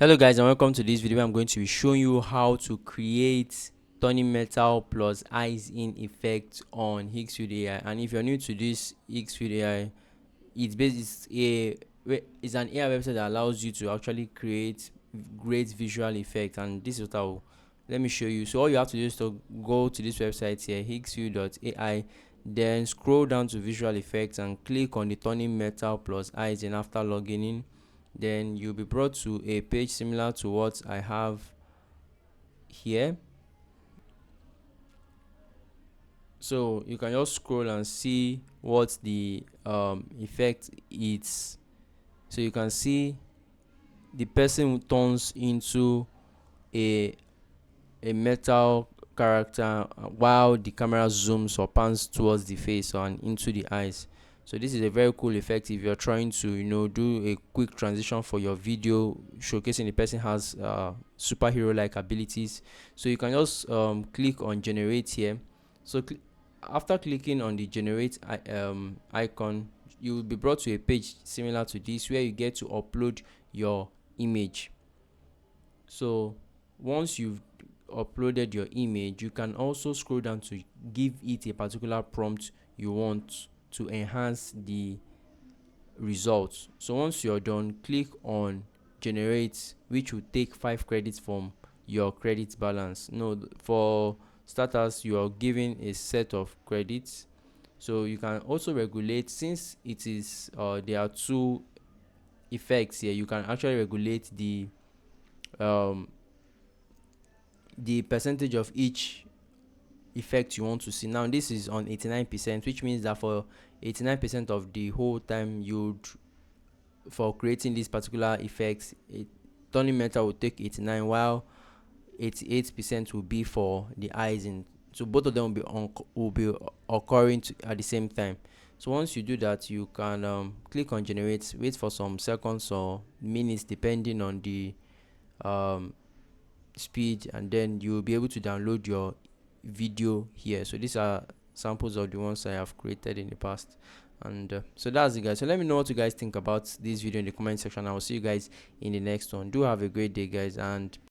Hello guys, and welcome to this video. I'm going to be showing you how to create turning metal plus eyes in effect on Higgsfield AI. And if you're new to this Higgsfield AI, it's an AI website that allows you to actually create great visual effects. And this is what let me show you. So all you have to do is to go to this website here, higgsfield.ai, then scroll down to visual effects and click on the turning metal plus eyes. And after logging in, then you'll be brought to a page similar to what I have here. So you can just scroll and see what the effect is. So you can see the person who turns into a metal character while the camera zooms or pans towards the face and into the eyes. So this is a very cool effect if you're trying to do a quick transition for your video showcasing the person has superhero like abilities. So you can just click on generate here. So after clicking on the generate icon, you will be brought to a page similar to this where you get to upload your image. So once you've uploaded your image, you can also scroll down to give it a particular prompt you want to enhance the results. So once you're done, click on generate, which will take 5 credits from your credit balance. No, for starters, you are given a set of credits. So you can also regulate, since it is there are two effects here, you can actually regulate um the percentage of each effect you want to see. Now this is on 89%, which means that for 89% of the whole time for creating this particular effects, turning metal will take 89, while 88% will be for the eyes in. So both of them will be occurring at the same time. So once you do that, you can click on generate, wait for some seconds or minutes depending on the um speed, and then you will be able to download your video here. So these are samples of the ones I have created in the past. And so that's it, guys. So let me know what you guys think about this video in the comment section. I will see you guys in the next one. Do have a great day, guys, and